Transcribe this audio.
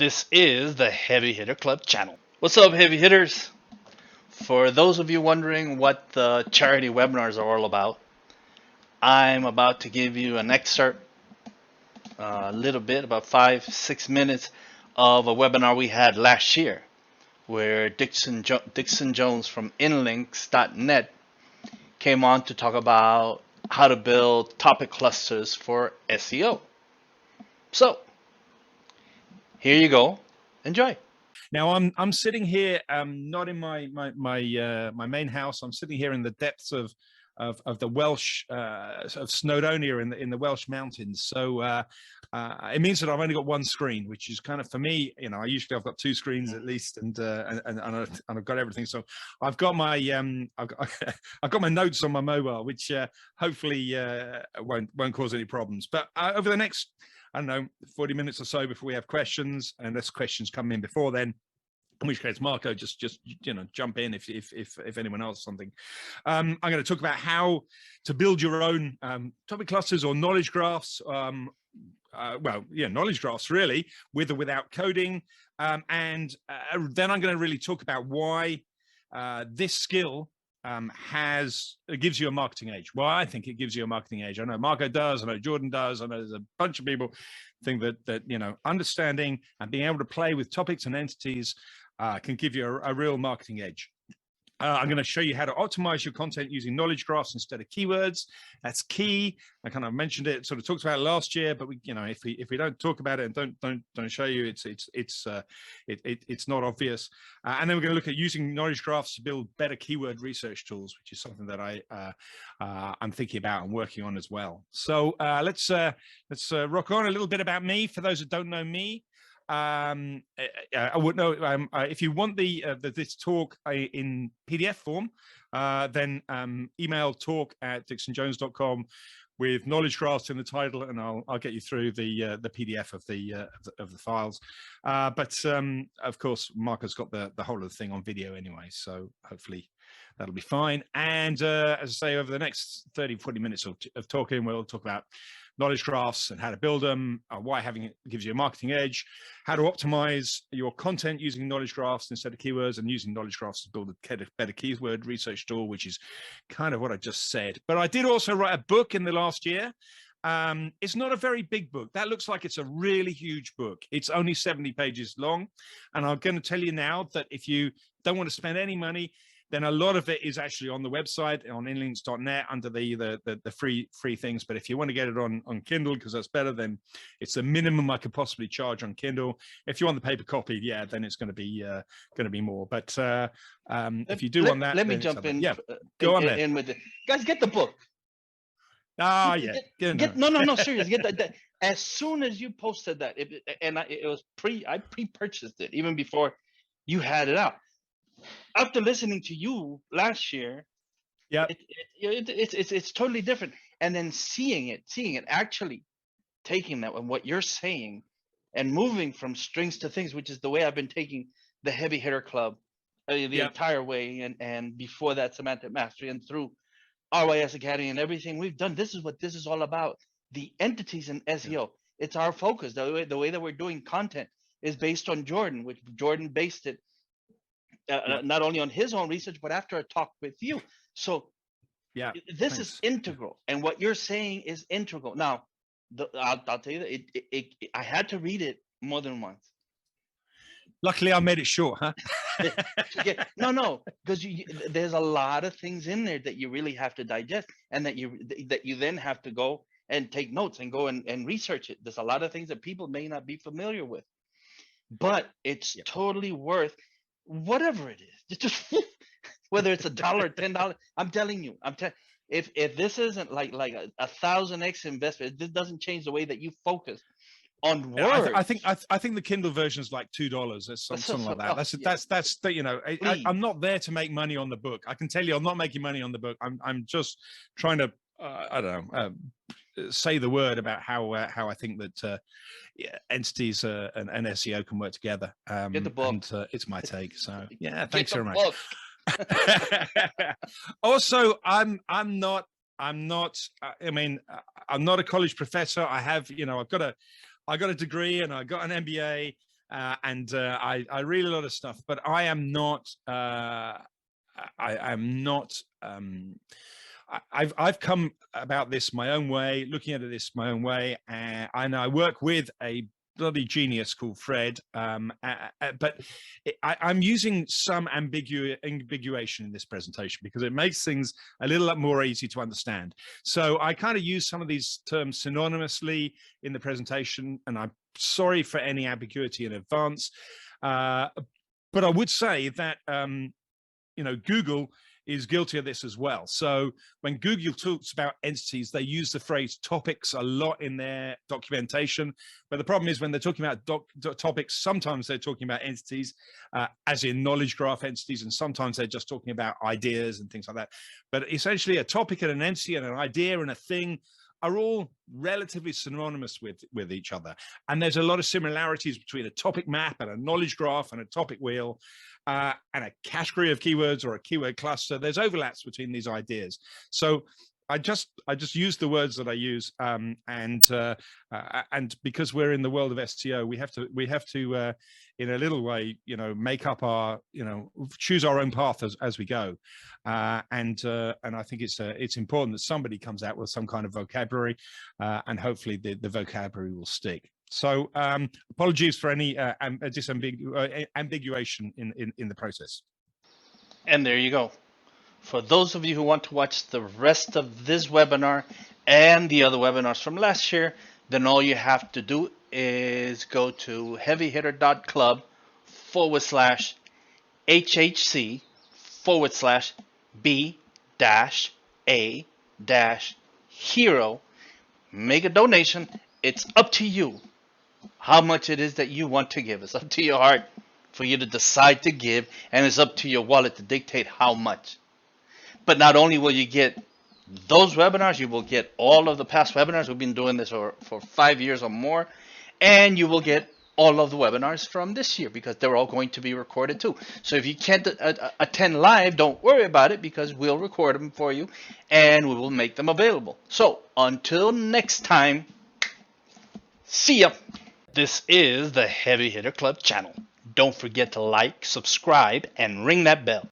This is the Heavy Hitter Club channel. What's up, heavy hitters? For those of you wondering what the charity webinars are all about, I'm about to give you an excerpt, a little bit, about 5-6 minutes of a webinar we had last year where Dixon Jones from inlinks.net came on to talk about how to build topic clusters for SEO. So, here you go. Enjoy. Now I'm sitting here, not in my main house. I'm sitting here in the depths of the Welsh of Snowdonia in the Welsh mountains. So it means that I've only got one screen, which is kind of, for me, you know, I've got two screens at least, and I've got everything. So I've got my I've got my notes on my mobile, which hopefully won't cause any problems. But over the next, I don't know, 40 minutes or so before we have questions, unless questions come in before then, in which case, Marco, just you know, jump in if anyone else something. I'm going to talk about how to build your own topic clusters or knowledge graphs. Well, yeah, knowledge graphs really, with or without coding, and then I'm going to really talk about why this skill gives you a marketing edge. Well, I think it gives you a marketing edge. I know Marco does, I know Jordan does, I know there's a bunch of people think that you know, understanding and being able to play with topics and entities can give you a real marketing edge. I'm going to show you how to optimize your content using knowledge graphs instead of keywords. That's key. I kind of mentioned it, sort of talked about it last year, but we, you know, if we don't talk about it and don't show you, it's not obvious. And then we're going to look at using knowledge graphs to build better keyword research tools, which is something that I'm thinking about and working on as well. So let's rock on. A little bit about me for those that don't know me. I would know if you want this talk in PDF form, then email talk@dixonjones.com with knowledge graphs in the title, and I'll get you through the PDF of the files. But of course, Marco's got the whole of the thing on video anyway, so hopefully that'll be fine. And as I say, over the next 30-40 minutes of talking, we'll talk about knowledge graphs and how to build them, why having it gives you a marketing edge, how to optimize your content using knowledge graphs instead of keywords, and using knowledge graphs to build a better keyword research tool, which is kind of what I just said. But I did also write a book in the last year. It's not a very big book. That looks like it's a really huge book. It's only 70 pages long. And I'm going to tell you now that if you don't want to spend any money, then a lot of it is actually on the website on inlinks.net under the free things. But if you want to get it on Kindle, because that's better, then it's the minimum I could possibly charge on Kindle. If you want the paper copy, yeah, then it's going to be more. But if you do want that, let me jump in. Yeah, go on in with it. Guys, get the book. Ah, yeah. No, serious. Get that. As soon as you posted that, I pre-purchased it even before you had it out. After listening to you last year, yeah, it's totally different. And then seeing it actually taking that and what you're saying and moving from strings to things, which is the way I've been taking the Heavy Hitter Club the entire way, and before that, Semantic Mastery, and through RYS Academy and everything we've done. This is what this is all about. The entities in SEO. It's our focus. The way that we're doing content is based on Jordan, which Jordan based it not only on his own research, but after a talk with you. So yeah, this is integral, and what you're saying is integral. Now, I'll tell you that I had to read it more than once. Luckily, I made it short, huh? No, because there's a lot of things in there that you really have to digest, and that you then have to go and take notes and go and research it. There's a lot of things that people may not be familiar with, but it's totally worth whatever it is. Just whether it's $1 or $10. I'm telling you, if this isn't like a 1000x investment, this doesn't change the way that you focus on words. I think the Kindle version is like $2. That's something like that. That's you know, I'm not there to make money on the book. I can tell you, I'm not making money on the book. I'm just trying to I don't know, say the word about how I think that entities and SEO can work together. Get the book. And it's my take. So yeah, thanks very much. Also, I'm not. I mean, I'm not a college professor. I have, you know, I got a degree and I got an MBA, I read a lot of stuff, but I am not. I am not. I've come about this my own way, looking at this my own way, and I work with a bloody genius called Fred. But I'm using some ambiguation in this presentation because it makes things a little more easy to understand. So I kind of use some of these terms synonymously in the presentation, and I'm sorry for any ambiguity in advance. But I would say that Google is guilty of this as well. So when Google talks about entities, they use the phrase topics a lot in their documentation. But the problem is when they're talking about topics, sometimes they're talking about entities, as in knowledge graph entities, and sometimes they're just talking about ideas and things like that. But essentially a topic and an entity and an idea and a thing are all relatively synonymous with each other. And there's a lot of similarities between a topic map and a knowledge graph and a topic wheel and a category of keywords or a keyword cluster. There's overlaps between these ideas. So I just use the words that I use, and because we're in the world of SEO, we have to in a little way, make up our, choose our own path as we go, and I think it's important that somebody comes out with some kind of vocabulary, and hopefully the vocabulary will stick. So apologies for any ambiguation in the process. And there you go. For those of you who want to watch the rest of this webinar and the other webinars from last year, then all you have to do is go to heavyhitter.club/HHC/B-A-hero. Make a donation. It's up to you how much it is that you want to give. It's up to your heart for you to decide to give, and it's up to your wallet to dictate how much. But not only will you get those webinars, you will get all of the past webinars. We've been doing this for 5 years or more. And you will get all of the webinars from this year because they're all going to be recorded too. So if you can't attend live, don't worry about it because we'll record them for you and we will make them available. So until next time, see ya. This is the Heavy Hitter Club channel. Don't forget to like, subscribe, and ring that bell.